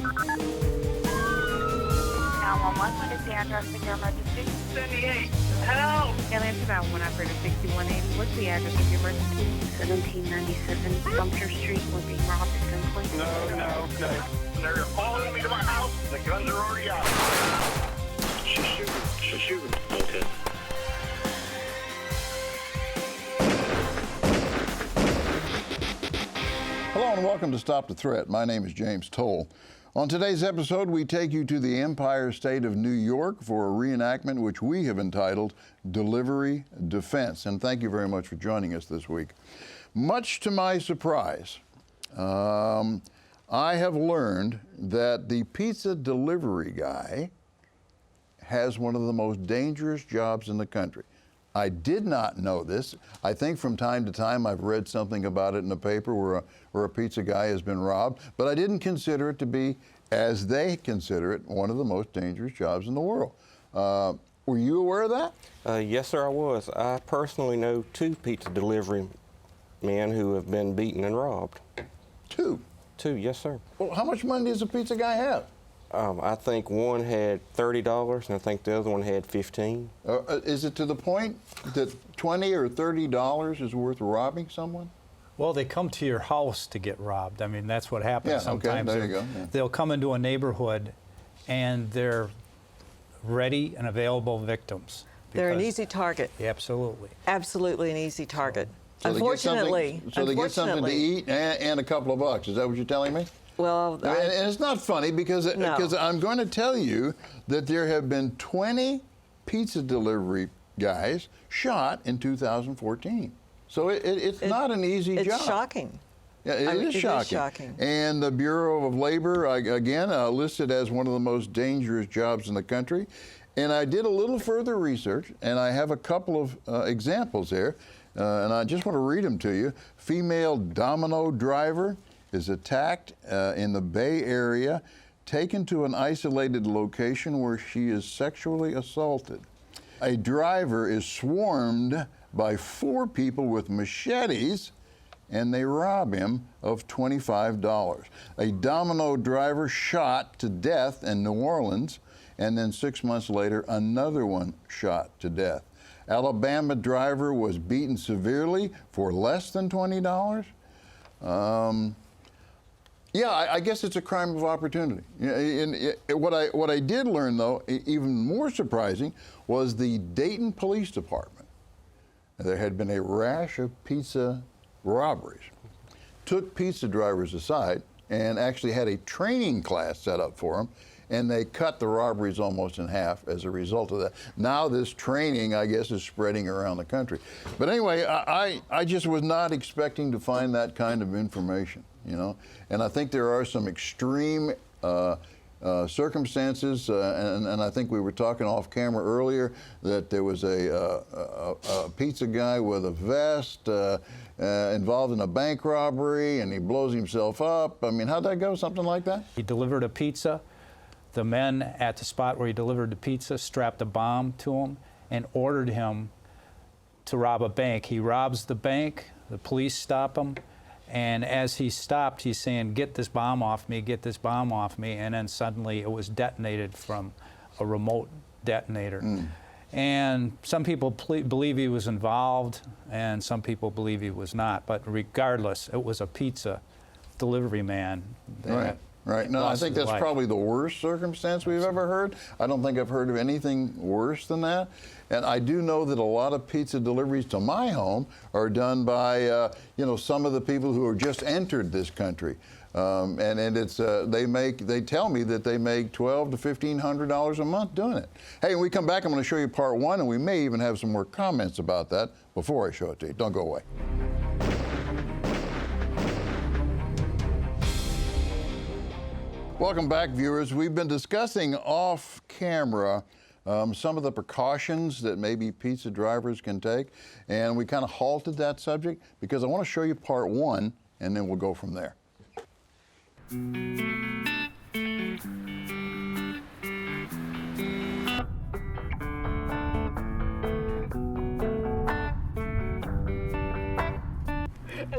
911, what is the address of your emergency? 78. Help! Aliens about 1 operator 6180. What's the address of your emergency? 1797 Sumter Street, we're being robbed at gunpoint. No. They're following me to my house. The guns are already out. She's shooting. Okay. Hello and welcome to Stop the Threat. My name is James Towle. On today's episode, we take you to the Empire State of New York for a reenactment which we have entitled Delivery Defense. And thank you very much for joining us this week. Much to my surprise, I have learned that the pizza delivery guy has one of the most dangerous jobs in the country. I did not know this. I think from time to time I've read something about it in the paper where a pizza guy has been robbed, but I didn't consider it to be, as they consider it, one of the most dangerous jobs in the world. Were you aware of that? Yes, sir, I was. I personally know 2 pizza delivery men who have been beaten and robbed. 2? 2, yes, sir. Well, how much money does a pizza guy have? I think one had $30, and I think the other one had $15. Is it to the point that $20 or $30 is worth robbing someone? Well, they come to your house to get robbed. I mean, that's what happens sometimes. Okay, there you go. Yeah. They'll come into a neighborhood, and they're ready and available victims. They're an easy target. Absolutely. Absolutely an easy target. So Unfortunately. They get something to eat and a couple of bucks. Is that what you're telling me? Well, and it's not funny because I'm going to tell you that there have been 20 pizza delivery guys shot in 2014. So it's not an easy job. It's shocking. Yeah, it is shocking. And the Bureau of Labor, again, listed as one of the most dangerous jobs in the country. And I did a little further research, and I have a couple of examples there, and I just want to read them to you. Female domino driver is attacked in the Bay Area, taken to an isolated location where she is sexually assaulted. A driver is swarmed by 4 people with machetes, and they rob him of $25. A domino driver shot to death in New Orleans, and then 6 months later, another one shot to death. Alabama driver was beaten severely for less than $20. Yeah, I guess it's a crime of opportunity. What I did learn, though, even more surprising, was the Dayton Police Department. There had been a rash of pizza robberies. Took pizza drivers aside and actually had a training class set up for them, and they cut the robberies almost in half as a result of that. Now this training, I guess, is spreading around the country. But anyway, I just was not expecting to find that kind of information, you know. And I think there are some extreme circumstances, and I think we were talking off camera earlier that there was a pizza guy with a vest involved in a bank robbery, and he blows himself up. I mean, how'd that go? Something like that? He delivered a pizza. The men at the spot where he delivered the pizza strapped a bomb to him and ordered him to rob a bank. He robs the bank, the police stop him, and as he stopped, he's saying, "Get this bomb off me, get this bomb off me," and then suddenly it was detonated from a remote detonator. And some people believe he was involved, and some people believe he was not, but regardless, it was a pizza delivery man. Right. No, I think that's probably the worst circumstance we've ever heard. I don't think I've heard of anything worse than that. And I do know that a lot of pizza deliveries to my home are done by, some of the people who have just entered this country. And it's they tell me that they make $1,200 to $1,500 a month doing it. Hey, when we come back, I'm going to show you part 1, and we may even have some more comments about that before I show it to you. Don't go away. Welcome back, viewers. We've been discussing off camera some of the precautions that maybe pizza drivers can take, and we kind of halted that subject because I want to show you part 1, and then we'll go from there.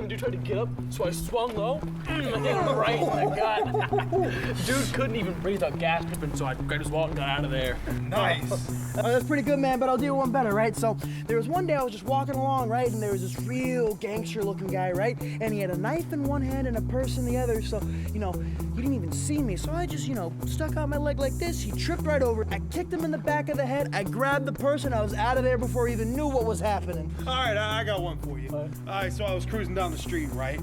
the dude tried to get up, so I swung low, and hit him right in the gut. Dude couldn't even breathe out gas dripping, so I just walked and got out of there. Nice. That's pretty good, man, but I'll do one better, right? So there was one day I was just walking along, right, and there was this real gangster-looking guy, right? And he had a knife in one hand and a purse in the other, so, you know, he didn't even see me. So I just, you know, stuck out my leg like this. He tripped right over. I kicked him in the back of the head. I grabbed the purse, and I was out of there before he even knew what was happening. All right, I got one for you. All right, so I was cruising down the street, right?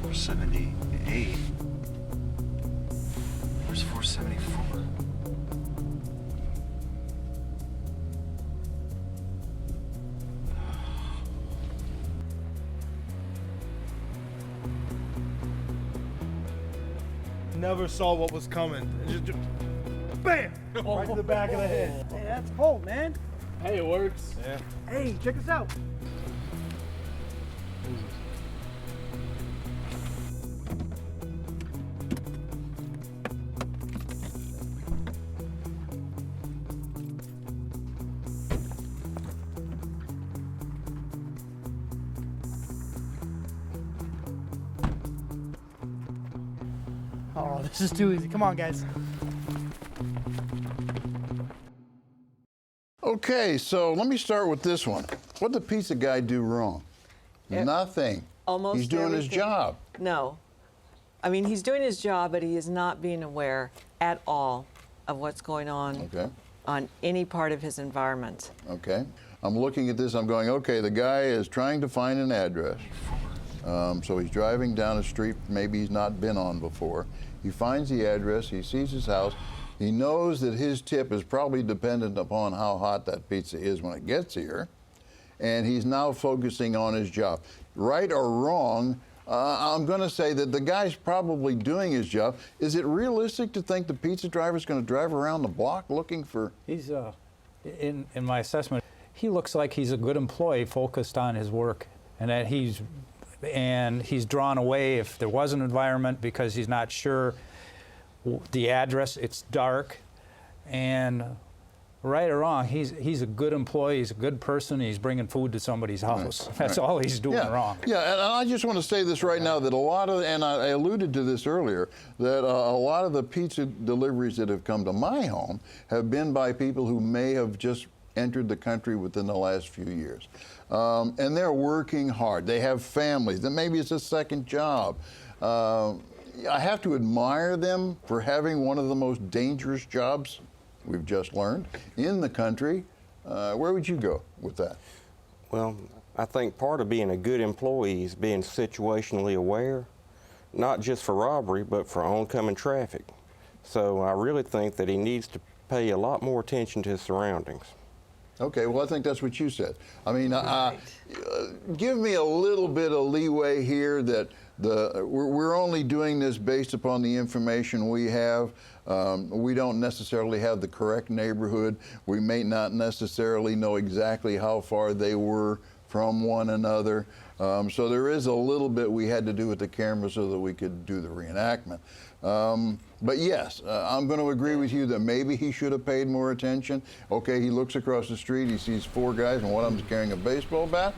478. Where's 474? Never saw what was coming. Just bam! Right to the back of the head. Hey, that's cold, man. Hey, it works. Yeah. Hey, check this out. Oh, this is too easy. Come on, guys. Okay, so let me start with this one. What did the pizza guy do wrong? Nothing. Almost He's doing his everything. job. No. I mean, he's doing his job, but he is not being aware at all of what's going on on any part of his environment. Okay. I'm looking at this, I'm going, okay, the guy is trying to find an address. So he's driving down a street maybe he's not been on before. He finds the address, he sees his house. He knows that his tip is probably dependent upon how hot that pizza is when it gets here. And he's now focusing on his job. Right or wrong, I'm going to say that the guy's probably doing his job. Is it realistic to think the pizza driver's going to drive around the block looking for... He's, in my assessment, he looks like he's a good employee focused on his work, and that he's drawn away if there was an environment because he's not sure the address. It's dark, and right or wrong, he's a good employee, he's a good person, he's bringing food to somebody's house. Right. That's all he's doing wrong. Yeah, and I just want to say this right now, that a lot of, and I alluded to this earlier, that a lot of the pizza deliveries that have come to my home have been by people who may have just entered the country within the last few years. And they're working hard. They have families. Then maybe it's a second job. I have to admire them for having one of the most dangerous jobs, we've just learned, in the country. Where would you go with that? Well, I think part of being a good employee is being situationally aware, not just for robbery, but for oncoming traffic. So I really think that he needs to pay a lot more attention to his surroundings. Okay, well, I think that's what you said. I mean, give me a little bit of leeway here that we're only doing this based upon the information we have. We don't necessarily have the correct neighborhood. We may not necessarily know exactly how far they were from one another. So there is a little bit we had to do with the camera so that we could do the reenactment. But yes, I'm going to agree with you that maybe he should have paid more attention. Okay, he looks across the street, he sees four guys, and one of them's carrying a baseball bat.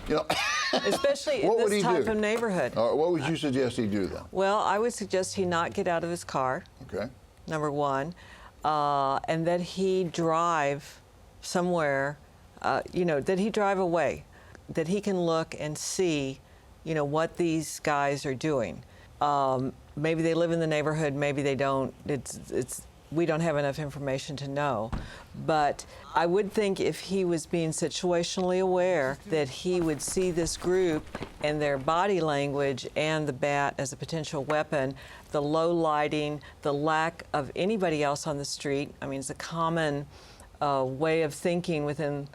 You know, especially in this type of neighborhood. What would you suggest he do then? Well, I would suggest he not get out of his car. Okay. Number one, and that he drive somewhere. You know, that he drive away, that he can look and see, you know, what these guys are doing. Maybe they live in the neighborhood, maybe they don't. We don't have enough information to know. But I would think if he was being situationally aware that he would see this group and their body language and the bat as a potential weapon, the low lighting, the lack of anybody else on the street. I mean, it's a common way of thinking within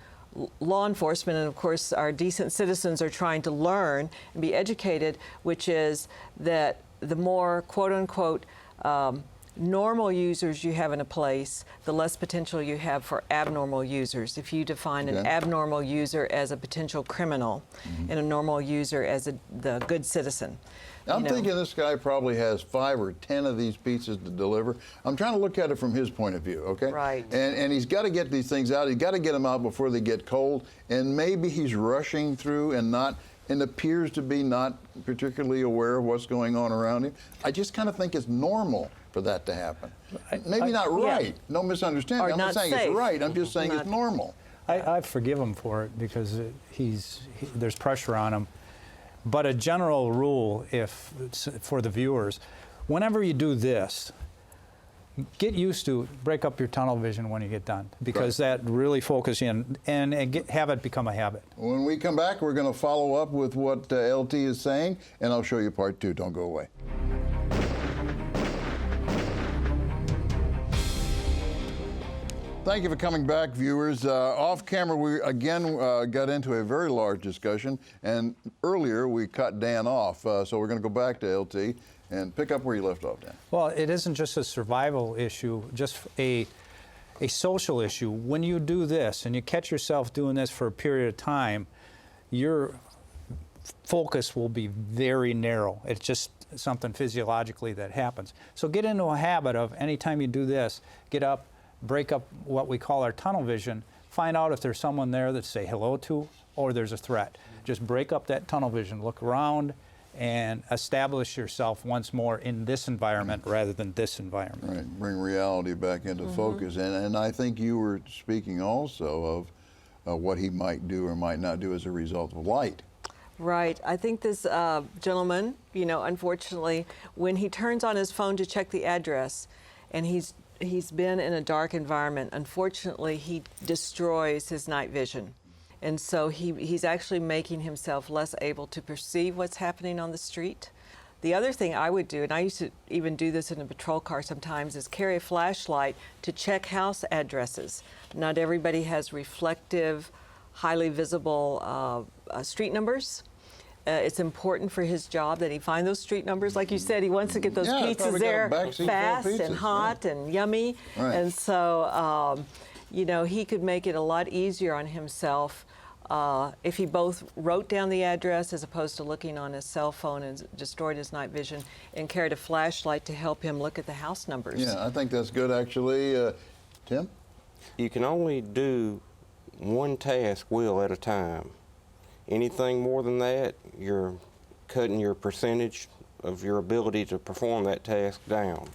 law enforcement, and of course our decent citizens are trying to learn and be educated, which is that the more quote-unquote normal users you have in a place, the less potential you have for abnormal users. If you define an abnormal user as a potential criminal and a normal user as the good citizen. I'm thinking this guy probably has 5 or 10 of these pizzas to deliver. I'm trying to look at it from his point of view, okay? Right. And he's got to get these things out. He's got to get them out before they get cold. And maybe he's rushing through and appears to be not particularly aware of what's going on around him. I just kind of think it's normal for that to happen. Maybe not right. Yeah. No misunderstanding. Or I'm not saying safe. it's right. I'm just saying it's normal. I forgive him for it because there's pressure on him. But a general rule, for the viewers, whenever you do this, get used to break up your tunnel vision when you get done, because that really focuses in and have it become a habit. When we come back, we're going to follow up with what LT is saying, and I'll show you part 2. Don't go away. Thank you for coming back, viewers. Off camera, we again got into a very large discussion, and earlier we cut Dan off. So we're going to go back to LT and pick up where you left off, Dan. Well, it isn't just a survival issue, just a social issue. When you do this and you catch yourself doing this for a period of time, your focus will be very narrow. It's just something physiologically that happens. So get into a habit of anytime you do this, get up, break up what we call our tunnel vision, find out if there's someone there that say hello to or there's a threat. Just break up that tunnel vision, look around, and establish yourself once more in this environment rather than this environment. Right, bring reality back into focus. And I think you were speaking also of what he might do or might not do as a result of light. Right. I think this gentleman, unfortunately, when he turns on his phone to check the address and he's been in a dark environment, unfortunately, he destroys his night vision. And so he's actually making himself less able to perceive what's happening on the street. The other thing I would do, and I used to even do this in a patrol car sometimes, is carry a flashlight to check house addresses. Not everybody has reflective, highly visible street numbers. It's important for his job that he find those street numbers. Like you said, he wants to get those pizzas there fast and hot and yummy. Right. And so, he could make it a lot easier on himself if he both wrote down the address as opposed to looking on his cell phone and destroyed his night vision, and carried a flashlight to help him look at the house numbers. Yeah, I think that's good, actually. Tim? You can only do one task well at a time. Anything more than that, you're cutting your percentage of your ability to perform that task down.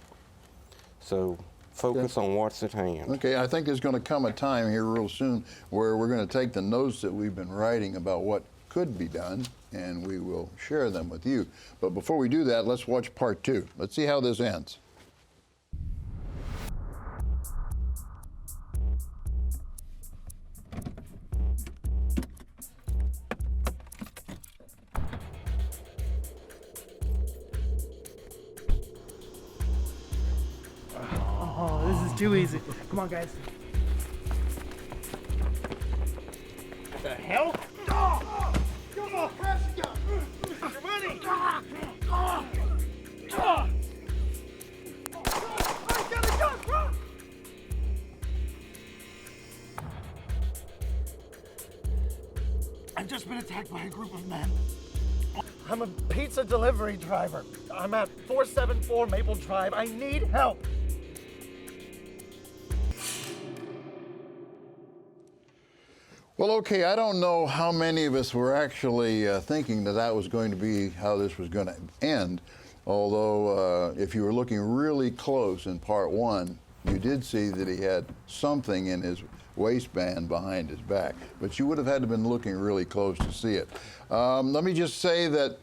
So focus on what's at hand. Okay, I think there's going to come a time here real soon where we're going to take the notes that we've been writing about what could be done, and we will share them with you. But before we do that, let's watch part 2. Let's see how this ends. Oh, this is too easy. Come on, guys. What the hell? Oh! Come on, press the gun! Your money! I got a gun, bro! I've just been attacked by a group of men. I'm a pizza delivery driver. I'm at 474 Maple Drive. I need help. Well, okay, I don't know how many of us were actually thinking that was going to be how this was going to end, although if you were looking really close in part 1, you did see that he had something in his waistband behind his back, but you would have had to have been looking really close to see it. Let me just say that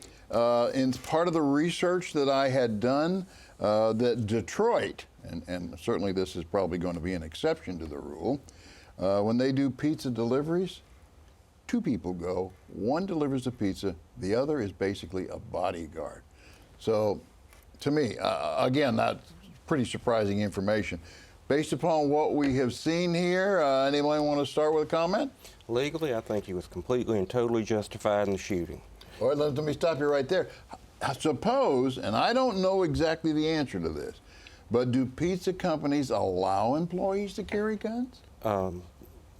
in part of the research that I had done, that Detroit, and certainly this is probably going to be an exception to the rule, when they do pizza deliveries, 2 people go. One delivers the pizza. The other is basically a bodyguard. So, to me, again, that's pretty surprising information. Based upon what we have seen here, anybody want to start with a comment? Legally, I think he was completely and totally justified in the shooting. All right, let me stop you right there. Suppose, and I don't know exactly the answer to this, but do pizza companies allow employees to carry guns?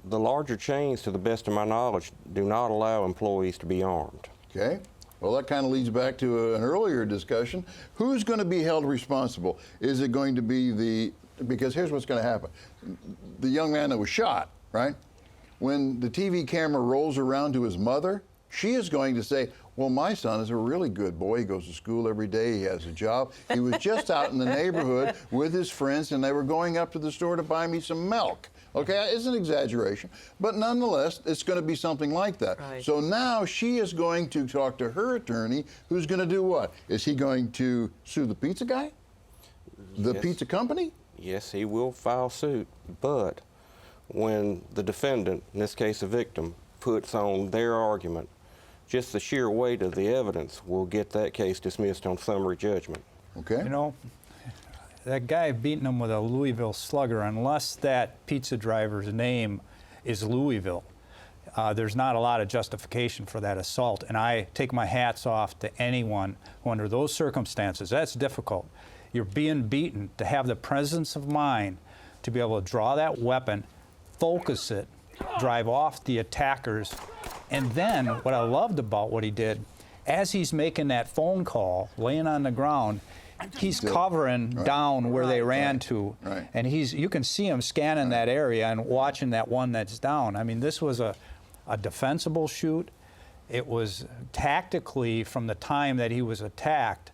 The larger chains, to the best of my knowledge, do not allow employees to be armed. Okay. Well, that kind of leads back to an earlier discussion. Who's going to be held responsible? Is it going to be because here's what's going to happen. The young man that was shot, right? When the TV camera rolls around to his mother, she is going to say, well, my son is a really good boy. He goes to school every day. He has a job. He was just out in the neighborhood with his friends, and they were going up to the store to buy me some milk. Okay, it's an exaggeration, but nonetheless, it's going to be something like that. Right. So now she is going to talk to her attorney, who's going to do what? Is he going to sue the pizza guy? The pizza company? Yes, he will file suit, but when the defendant, in this case a victim, puts on their argument, just the sheer weight of the evidence will get that case dismissed on summary judgment. Okay. You know, that guy beating him with a Louisville Slugger, unless that pizza driver's name is Louisville, there's not a lot of justification for that assault. And I take my hats off to anyone who, under those circumstances, that's difficult. You're being beaten, to have the presence of mind to be able to draw that weapon, focus it, drive off the attackers. And then what I loved about what he did, as he's making that phone call, laying on the ground, he's covering down where they ran to. Right. And you can see him scanning that area and watching that one that's down. I mean, this was a defensible shoot. It was tactically, from the time that he was attacked,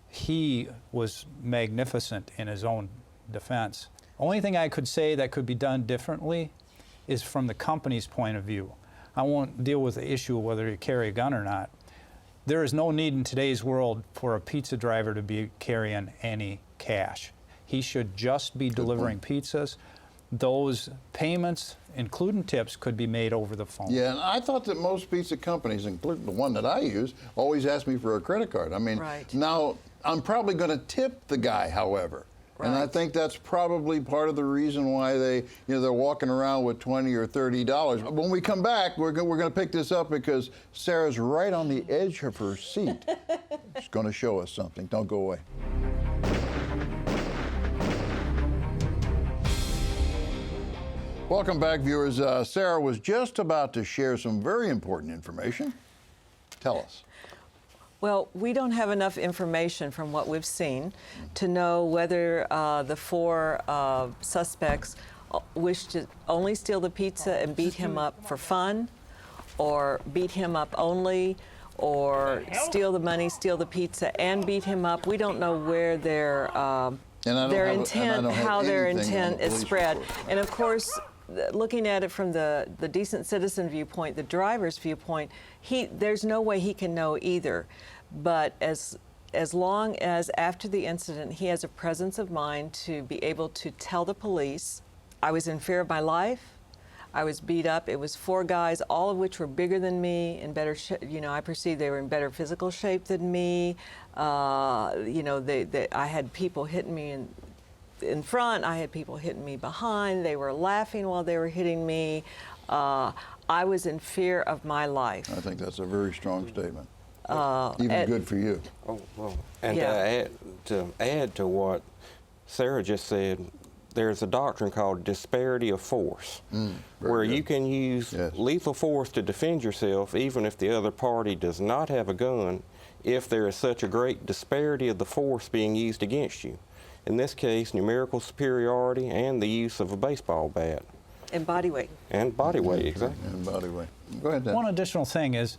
he was magnificent in his own defense. Only thing I could say that could be done differently is from the company's point of view. I won't deal with the issue of whether you carry a gun or not. There is no need in today's world for a pizza driver to be carrying any cash. He should just be delivering pizzas. Those payments, including tips, could be made over the phone. Yeah, and I thought that most pizza companies, including the one that I use, always ask me for a credit card. I mean, now I'm probably going to tip the guy, however. And I think that's probably part of the reason why they're walking around with $20 or $30. When we come back, we're going to pick this up because Sarah's right on the edge of her seat. She's going to show us something. Don't go away. Welcome back, viewers. Sarah was just about to share some very important information. Tell us. Well, we don't have enough information from what we've seen to know whether the four suspects wish to only steal the pizza and beat him up for fun, or beat him up only, or steal the money, steal the pizza, and beat him up. We don't know where their intent, how their intent is spread. And of course, looking at it from the decent citizen viewpoint, the driver's viewpoint, there's no way he can know either. But as long as after the incident he has a presence of mind to be able to tell the police, I was in fear of my life, I was beat up. It was four guys, all of which were bigger than me, in better I perceived they were in better physical shape than me. I had people hitting me in front, I had people hitting me behind, they were laughing while they were hitting me. I was in fear of my life. I think that's a very strong statement. Even good for you. Oh, well, and to add to what Sarah just said, there's a doctrine called disparity of force, where you can use lethal force to defend yourself even if the other party does not have a gun, if there is such a great disparity of the force being used against you. In this case, numerical superiority and the use of a baseball bat. And body weight. And body weight, exactly. And body weight. Go ahead, Dan. One additional thing is,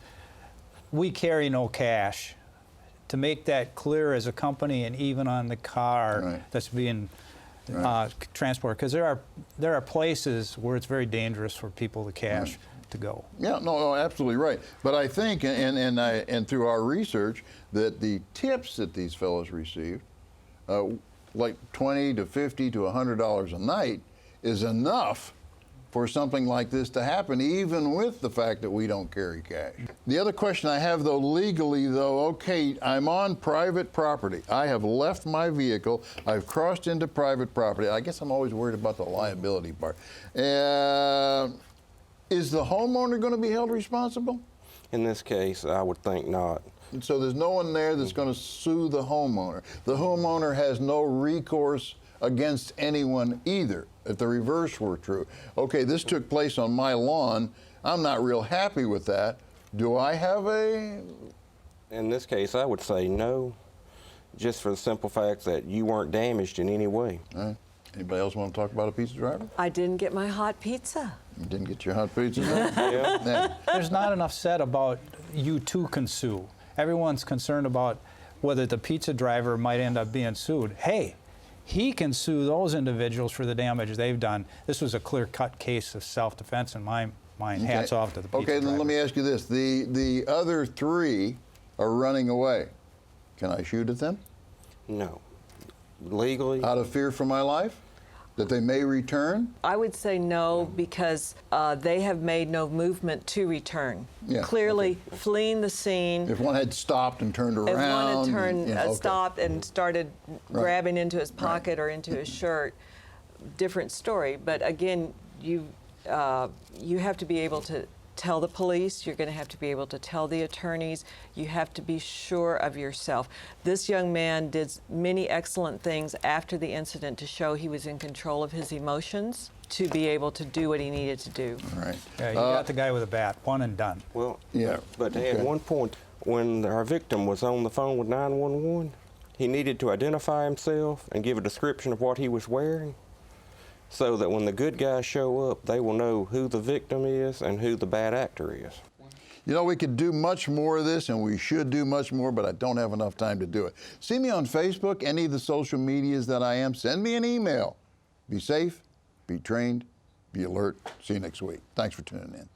we carry no cash. To make that clear as a company, and even on the car that's being transported, because there are places where it's very dangerous for people to cash to go. Yeah, no, absolutely right. But I think, and through our research, that the tips that these fellows received, like $20 to $50 to $100 a night, is enough for something like this to happen, even with the fact that we don't carry cash. The other question I have, though, legally, though, okay, I'm on private property. I have left my vehicle. I've crossed into private property. I guess I'm always worried about the liability part. Is the homeowner going to be held responsible? In this case, I would think not. So there's no one there that's going to sue the homeowner. The homeowner has no recourse against anyone either, if the reverse were true. Okay, this took place on my lawn. I'm not real happy with that. Do I have In this case, I would say no, just for the simple fact that you weren't damaged in any way. All right. Anybody else want to talk about a pizza driver? I didn't get my hot pizza. You didn't get your hot pizza? Yeah. There's not enough said about you too can sue. Everyone's concerned about whether the pizza driver might end up being sued. Hey, he can sue those individuals for the damage they've done. This was a clear-cut case of self-defense in my mind. Okay. Hats off to the pizza Okay, then driver. let me ask you this. The other 3 are running away. Can I shoot at them? No. Legally? Out of fear for my life? That they may return? I would say no because they have made no movement to return. Yeah, Clearly fleeing the scene. If one had stopped and turned around. If one had turned, okay. stopped and started grabbing into his pocket or into his shirt, different story. But again, you have to be able to tell the police. You're going to have to be able to tell the attorneys. You have to be sure of yourself. This young man did many excellent things after the incident to show he was in control of his emotions to be able to do what he needed to do. All right. Yeah, you got the guy with a bat, one and done. Well, yeah. But to add one point, when our victim was on the phone with 911, he needed to identify himself and give a description of what he was wearing, so that when the good guys show up, they will know who the victim is and who the bad actor is. You know, we could do much more of this, and we should do much more, but I don't have enough time to do it. See me on Facebook, any of the social medias that I am. Send me an email. Be safe, be trained, be alert. See you next week. Thanks for tuning in.